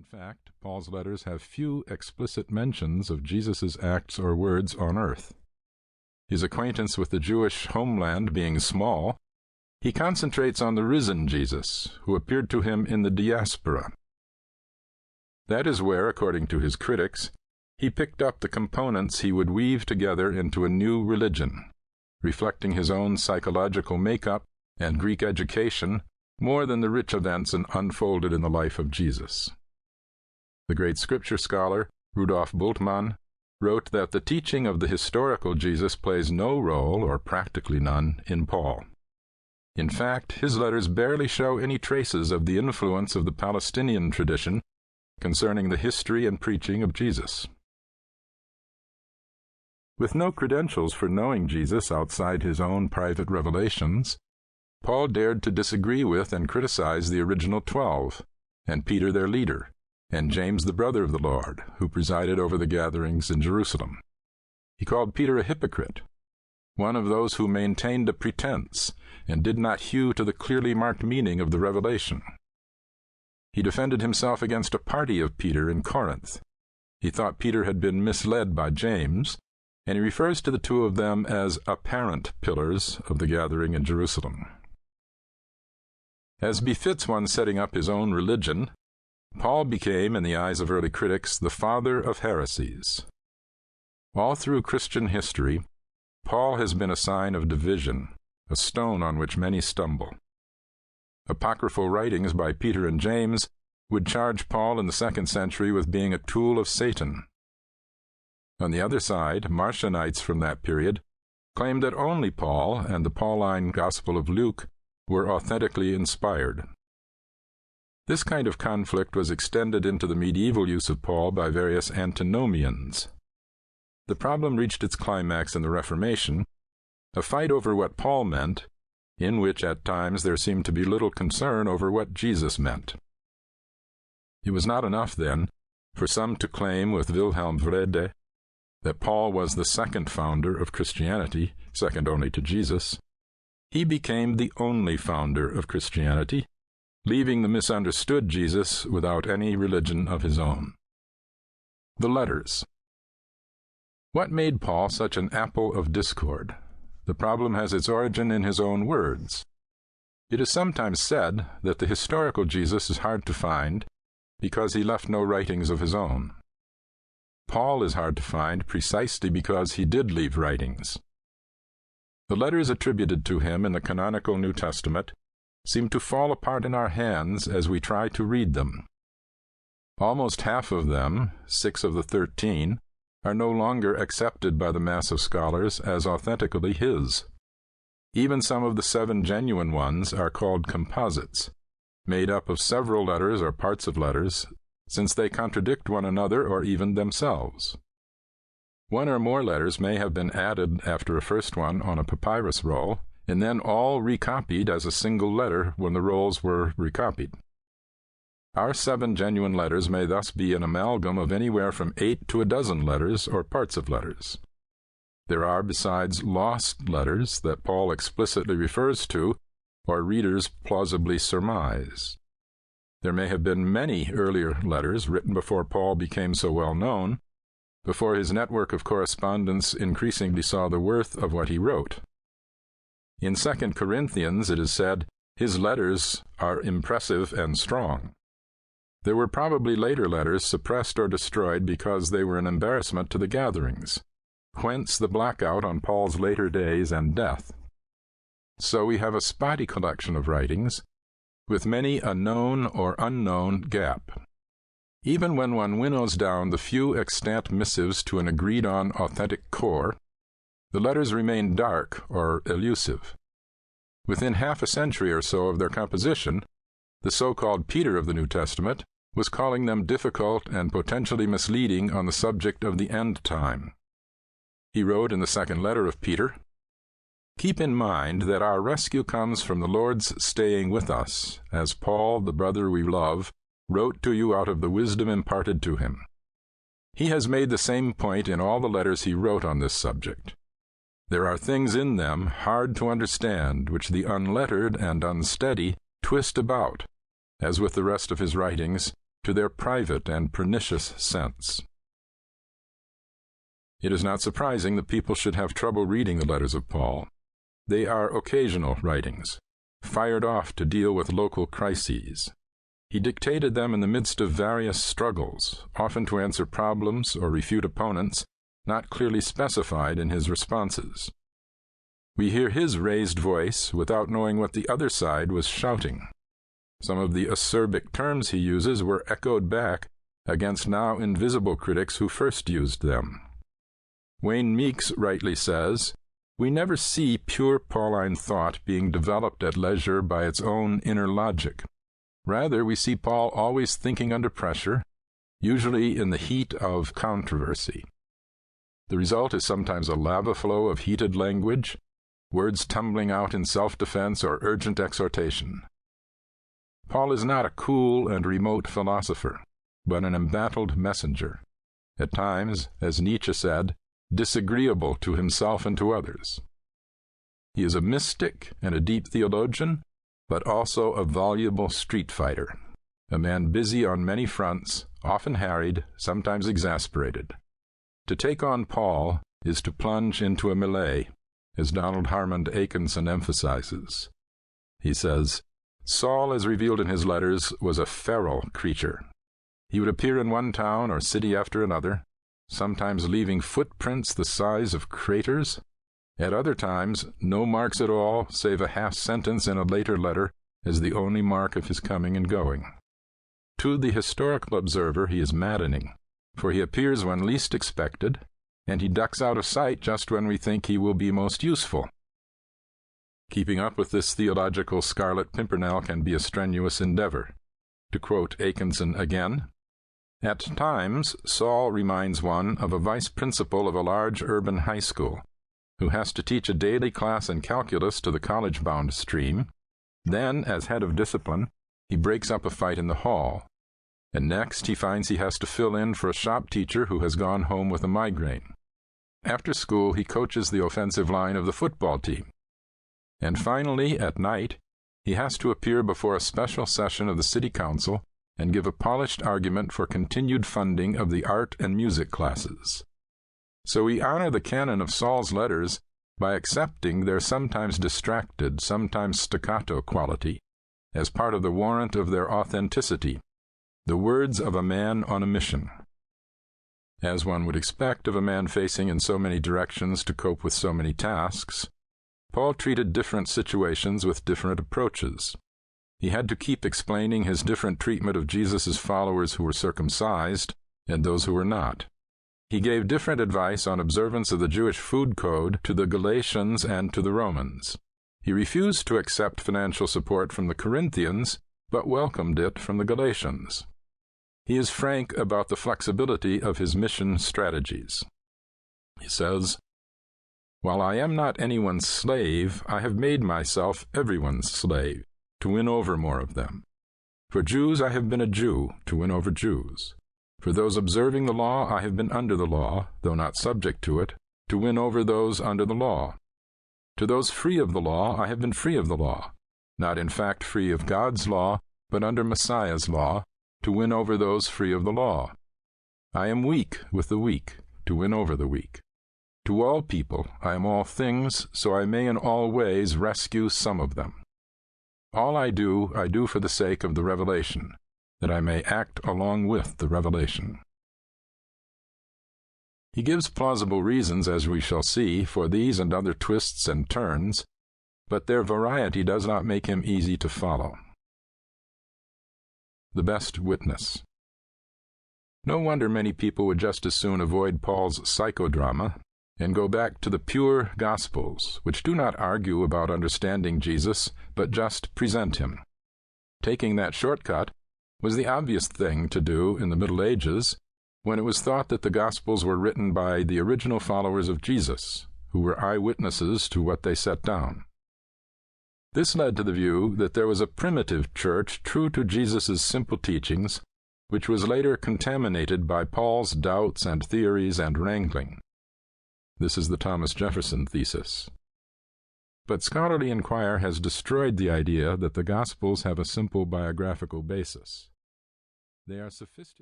fact, Paul's letters have few explicit mentions of Jesus' acts or words on earth. His acquaintance with the Jewish homeland being small, he concentrates on the risen Jesus, who appeared to him in the diaspora. That is where, according to his critics, he picked up the components he would weave together into a new religion, reflecting his own psychological makeup and Greek education more than the rich events unfolded in the life of Jesus. The great scripture scholar, Rudolf Bultmann, wrote that the teaching of the historical Jesus plays no role, or practically none, in Paul. In fact, his letters barely show any traces of the influence of the Palestinian tradition concerning the history and preaching of Jesus. With no credentials for knowing Jesus outside his own private revelations, Paul dared to disagree with and criticize the original 12, and Peter their leader, and James the brother of the Lord, who presided over the gatherings in Jerusalem. He called Peter a hypocrite, one of those who maintained a pretense and did not hew to the clearly marked meaning of the revelation. He defended himself against a party of Peter in Corinth. He thought Peter had been misled by James, and he refers to the two of them as apparent pillars of the gathering in Jerusalem. As befits one setting up his own religion, Paul became, in the eyes of early critics, the father of heresies. All through Christian history, Paul has been a sign of division, a stone on which many stumble. Apocryphal writings by Peter and James would charge Paul in the 2nd century with being a tool of Satan. On the other side, Marcionites from that period claimed that only Paul and the Pauline Gospel of Luke were authentically inspired. This kind of conflict was extended into the medieval use of Paul by various antinomians. The problem reached its climax in the Reformation, a fight over what Paul meant, in which at times there seemed to be little concern over what Jesus meant. It was not enough, then, for some to claim with Wilhelm Wrede that Paul was the second founder of Christianity, second only to Jesus. He became the only founder of Christianity, leaving the misunderstood Jesus without any religion of his own. The letters. What made Paul such an apple of discord? The problem has its origin in his own words. It is sometimes said that the historical Jesus is hard to find because he left no writings of his own. Paul is hard to find precisely because he did leave writings. The letters attributed to him in the canonical New Testament seem to fall apart in our hands as we try to read them. Almost half of them, 6 of the 13, are no longer accepted by the mass of scholars as authentically his. Even some of the 7 genuine ones are called composites, made up of several letters or parts of letters, since they contradict one another or even themselves. One or more letters may have been added after a first one on a papyrus roll, and then all recopied as a single letter when the rolls were recopied. Our 7 genuine letters may thus be an amalgam of anywhere from 8 to a dozen letters or parts of letters. There are, besides, lost letters that Paul explicitly refers to, or readers plausibly surmise. There may have been many earlier letters written before Paul became so well known, before his network of correspondence increasingly saw the worth of what he wrote. In 2 Corinthians it is said, his letters are impressive and strong. There were probably later letters suppressed or destroyed because they were an embarrassment to the gatherings, whence the blackout on Paul's later days and death. So we have a spotty collection of writings, with many a known or unknown gap. Even when one winnows down the few extant missives to an agreed-on authentic core, the letters remain dark or elusive. Within half a century or so of their composition, the so-called Peter of the New Testament was calling them difficult and potentially misleading on the subject of the end time. He wrote in the 2nd letter of Peter, "Keep in mind that our rescue comes from the Lord's staying with us, as Paul, the brother we love, wrote to you out of the wisdom imparted to him." He has made the same point in all the letters he wrote on this subject. There are things in them hard to understand which the unlettered and unsteady twist about, as with the rest of his writings, to their private and pernicious sense. It is not surprising that people should have trouble reading the letters of Paul. They are occasional writings, fired off to deal with local crises. He dictated them in the midst of various struggles, often to answer problems or refute opponents not clearly specified in his responses. We hear his raised voice without knowing what the other side was shouting. Some of the acerbic terms he uses were echoed back against now invisible critics who first used them. Wayne Meeks rightly says, "We never see pure Pauline thought being developed at leisure by its own inner logic. Rather, we see Paul always thinking under pressure, usually in the heat of controversy. The result is sometimes a lava flow of heated language, words tumbling out in self-defense or urgent exhortation. Paul is not a cool and remote philosopher, but an embattled messenger, at times, as Nietzsche said, disagreeable to himself and to others. He is a mystic and a deep theologian, but also a voluble street fighter, a man busy on many fronts, often harried, sometimes exasperated. To take on Paul is to plunge into a melee, as Donald Harmond Atkinson emphasizes. He says, Saul, as revealed in his letters, was a feral creature. He would appear in one town or city after another, sometimes leaving footprints the size of craters, at other times no marks at all save a half sentence in a later letter as the only mark of his coming and going. To the historical observer he is maddening, for he appears when least expected, and he ducks out of sight just when we think he will be most useful. Keeping up with this theological Scarlet Pimpernel can be a strenuous endeavor. To quote Atkinson again, "At times, Saul reminds one of a vice principal of a large urban high school, who has to teach a daily class in calculus to the college-bound stream. Then, as head of discipline, he breaks up a fight in the hall, and next he finds he has to fill in for a shop teacher who has gone home with a migraine. After school, he coaches the offensive line of the football team. And finally, at night, he has to appear before a special session of the city council and give a polished argument for continued funding of the art and music classes. So we honor the canon of Saul's letters by accepting their sometimes distracted, sometimes staccato quality as part of the warrant of their authenticity, the words of a man on a mission. As one would expect of a man facing in so many directions to cope with so many tasks, Paul treated different situations with different approaches. He had to keep explaining his different treatment of Jesus' followers who were circumcised and those who were not. He gave different advice on observance of the Jewish food code to the Galatians and to the Romans. He refused to accept financial support from the Corinthians, but welcomed it from the Galatians. He is frank about the flexibility of his mission strategies. He says, "While I am not anyone's slave, I have made myself everyone's slave, to win over more of them. For Jews I have been a Jew, to win over Jews. For those observing the law I have been under the law, though not subject to it, to win over those under the law. To those free of the law I have been free of the law, not in fact free of God's law, but under Messiah's law, to win over those free of the law. I am weak with the weak, to win over the weak. To all people I am all things, so I may in all ways rescue some of them. All I do for the sake of the revelation, that I may act along with the revelation." He gives plausible reasons, as we shall see, for these and other twists and turns, but their variety does not make him easy to follow. The best witness. No wonder many people would just as soon avoid Paul's psychodrama and go back to the pure Gospels, which do not argue about understanding Jesus, but just present him. Taking that shortcut was the obvious thing to do in the Middle Ages, when it was thought that the Gospels were written by the original followers of Jesus, who were eyewitnesses to what they set down. This led to the view that there was a primitive church true to Jesus' simple teachings, which was later contaminated by Paul's doubts and theories and wrangling. This is the Thomas Jefferson thesis. But scholarly inquiry has destroyed the idea that the Gospels have a simple biographical basis. They are sophisticated.